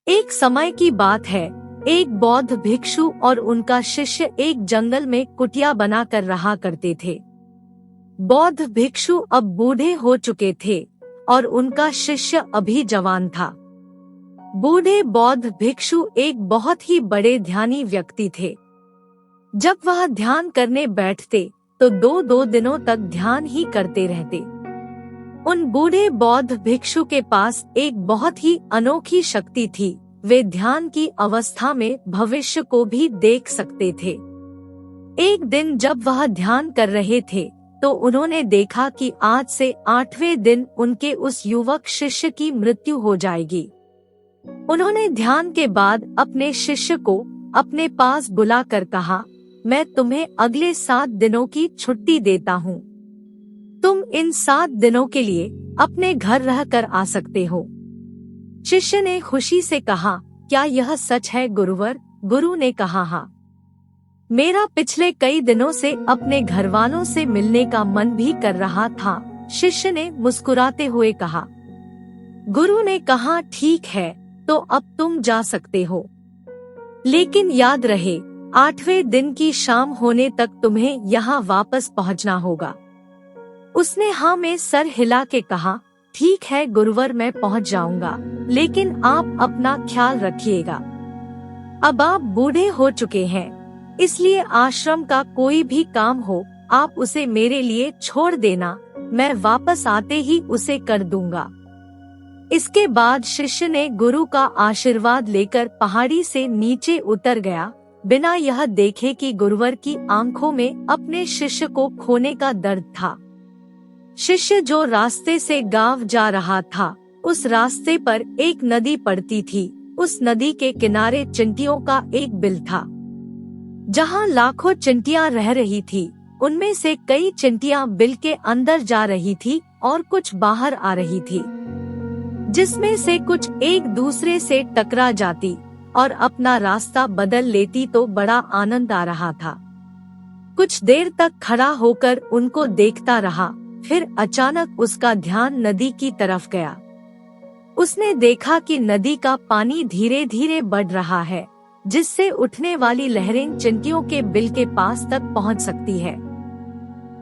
एक समय की बात है, एक बौद्ध भिक्षु और उनका शिष्य एक जंगल में कुटिया बनाकर रहा करते थे। बौद्ध भिक्षु अब बूढ़े हो चुके थे और उनका शिष्य अभी जवान था। बूढ़े बौद्ध भिक्षु एक बहुत ही बड़े ध्यानी व्यक्ति थे। जब वह ध्यान करने बैठते तो दो दिनों तक ध्यान ही करते रहते। उन बूढ़े बौद्ध भिक्षु के पास एक बहुत ही अनोखी शक्ति थी। वे ध्यान की अवस्था में भविष्य को भी देख सकते थे। एक दिन जब वह ध्यान कर रहे थे तो उन्होंने देखा कि आज से 8वें दिन उनके उस युवक शिष्य की मृत्यु हो जाएगी। उन्होंने ध्यान के बाद अपने शिष्य को अपने पास बुलाकर कहा, मैं तुम्हें अगले 7 दिनों की छुट्टी देता हूँ। तुम इन 7 दिनों के लिए अपने घर रहकर आ सकते हो। शिष्य ने खुशी से कहा, क्या यह सच है गुरुवर? गुरु ने कहा, हाँ। मेरा पिछले कई दिनों से अपने घर वालों से मिलने का मन भी कर रहा था। शिष्य ने मुस्कुराते हुए कहा। गुरु ने कहा, ठीक है, तो अब तुम जा सकते हो, लेकिन याद रहे 8वें दिन की शाम होने तक तुम्हें यहाँ वापस पहुँचना होगा। उसने हाँ में सर हिला के कहा, ठीक है गुरुवर, मैं पहुँच जाऊंगा, लेकिन आप अपना ख्याल रखिएगा। अब आप बूढ़े हो चुके हैं, इसलिए आश्रम का कोई भी काम हो आप उसे मेरे लिए छोड़ देना, मैं वापस आते ही उसे कर दूंगा। इसके बाद शिष्य ने गुरु का आशीर्वाद लेकर पहाड़ी से नीचे उतर गया, बिना यह देखे कि गुरुवर की आंखों में अपने शिष्य को खोने का दर्द था। शिष्य जो रास्ते से गांव जा रहा था, उस रास्ते पर एक नदी पड़ती थी। उस नदी के किनारे चिंटियों का एक बिल था, जहां लाखों चिंटियां रह रही थी। उनमें से कई चिंटियां बिल के अंदर जा रही थी और कुछ बाहर आ रही थी, जिसमें से कुछ एक दूसरे से टकरा जाती और अपना रास्ता बदल लेती तो बड़ा आनंद आ रहा था। कुछ देर तक खड़ा होकर उनको देखता रहा, फिर अचानक उसका ध्यान नदी की तरफ गया। उसने देखा कि नदी का पानी धीरे धीरे बढ़ रहा है, जिससे उठने वाली लहरें चिंटियों के बिल के पास तक पहुंच सकती है,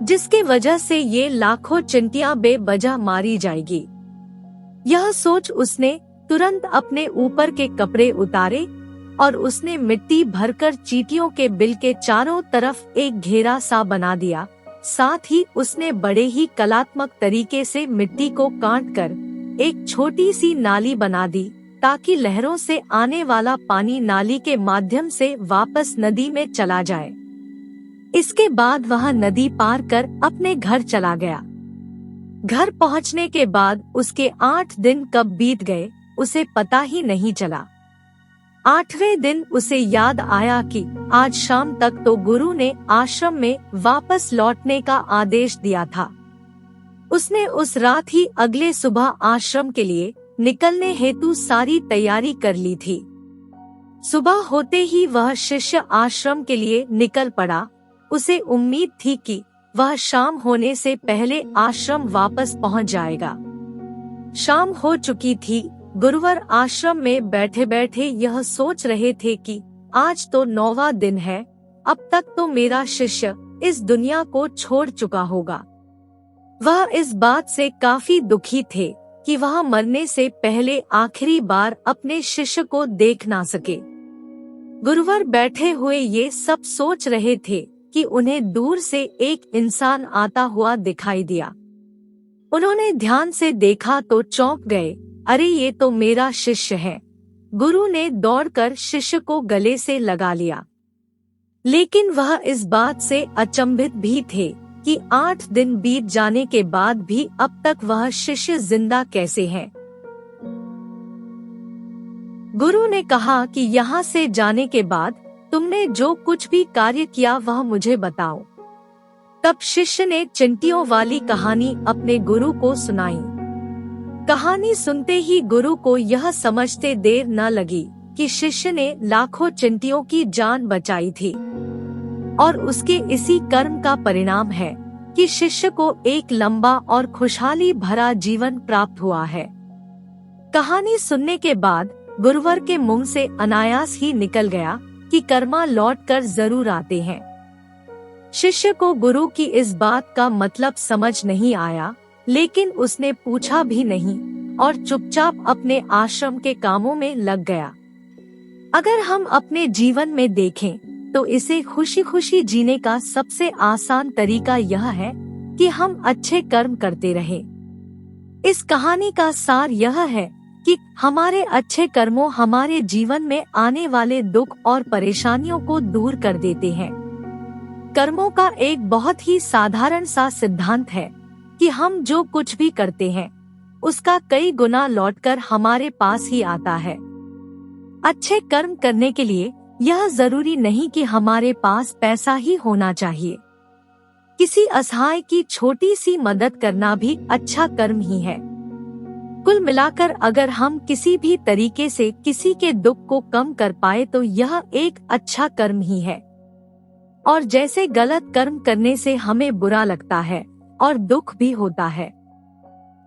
जिसकी वजह से ये लाखों चिंटियां बेवजह मारी जाएगी। यह सोच उसने तुरंत अपने ऊपर के कपड़े उतारे और उसने मिट्टी भरकर चींटियों के बिल के चारों तरफ एक घेरा सा बना दिया। साथ ही उसने बड़े ही कलात्मक तरीके से मिट्टी को काटकर एक छोटी सी नाली बना दी, ताकि लहरों से आने वाला पानी नाली के माध्यम से वापस नदी में चला जाए। इसके बाद वह नदी पार कर अपने घर चला गया। घर पहुंचने के बाद उसके 8 दिन कब बीत गए उसे पता ही नहीं चला। 8वें दिन उसे याद आया कि आज शाम तक तो गुरु ने आश्रम में वापस लौटने का आदेश दिया था। उसने उस रात ही अगले सुबह आश्रम के लिए निकलने हेतु सारी तैयारी कर ली थी। सुबह होते ही वह शिष्य आश्रम के लिए निकल पड़ा। उसे उम्मीद थी कि वह शाम होने से पहले आश्रम वापस पहुंच जाएगा। शाम हो चुकी थी। गुरुवर आश्रम में बैठे बैठे यह सोच रहे थे कि आज तो 9वां दिन है, अब तक तो मेरा शिष्य इस दुनिया को छोड़ चुका होगा। वह इस बात से काफी दुखी थे कि वह मरने से पहले आखिरी बार अपने शिष्य को देख ना सके। गुरुवर बैठे हुए ये सब सोच रहे थे कि उन्हें दूर से एक इंसान आता हुआ दिखाई दिया। उन्होंने ध्यान से देखा तो चौंक गए, अरे ये तो मेरा शिष्य है। गुरु ने दौड़कर शिष्य को गले से लगा लिया, लेकिन वह इस बात से अचंभित भी थे कि 8 दिन बीत जाने के बाद भी अब तक वह शिष्य जिंदा कैसे है। गुरु ने कहा कि यहाँ से जाने के बाद तुमने जो कुछ भी कार्य किया वह मुझे बताओ। तब शिष्य ने चिंटियों वाली कहानी अपने गुरु को सुनाई। कहानी सुनते ही गुरु को यह समझते देर न लगी कि शिष्य ने लाखों चिंटियों की जान बचाई थी और उसके इसी कर्म का परिणाम है कि शिष्य को एक लंबा और खुशहाली भरा जीवन प्राप्त हुआ है। कहानी सुनने के बाद गुरुवर के मुंह से अनायास ही निकल गया कि कर्मा लौट कर जरूर आते हैं। शिष्य को गुरु की इस बात का मतलब समझ नहीं आया, लेकिन उसने पूछा भी नहीं और चुपचाप अपने आश्रम के कामों में लग गया। अगर हम अपने जीवन में देखें तो इसे खुशी खुशी जीने का सबसे आसान तरीका यह है कि हम अच्छे कर्म करते रहें। इस कहानी का सार यह है कि हमारे अच्छे कर्मों हमारे जीवन में आने वाले दुख और परेशानियों को दूर कर देते हैं। कर्मों का एक बहुत ही साधारण सा सिद्धांत है कि हम जो कुछ भी करते हैं उसका कई गुना लौटकर हमारे पास ही आता है। अच्छे कर्म करने के लिए यह जरूरी नहीं कि हमारे पास पैसा ही होना चाहिए। किसी असहाय की छोटी सी मदद करना भी अच्छा कर्म ही है। कुल मिलाकर अगर हम किसी भी तरीके से किसी के दुख को कम कर पाए तो यह एक अच्छा कर्म ही है। और जैसे गलत कर्म करने से हमें बुरा लगता है और दुख भी होता है,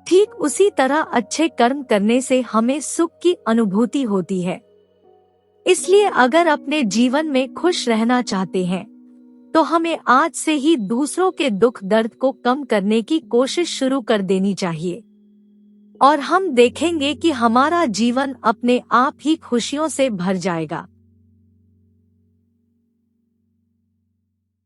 ठीक उसी तरह अच्छे कर्म करने से हमें सुख की अनुभूति होती है। इसलिए अगर अपने जीवन में खुश रहना चाहते हैं तो हमें आज से ही दूसरों के दुख दर्द को कम करने की कोशिश शुरू कर देनी चाहिए और हम देखेंगे कि हमारा जीवन अपने आप ही खुशियों से भर जाएगा।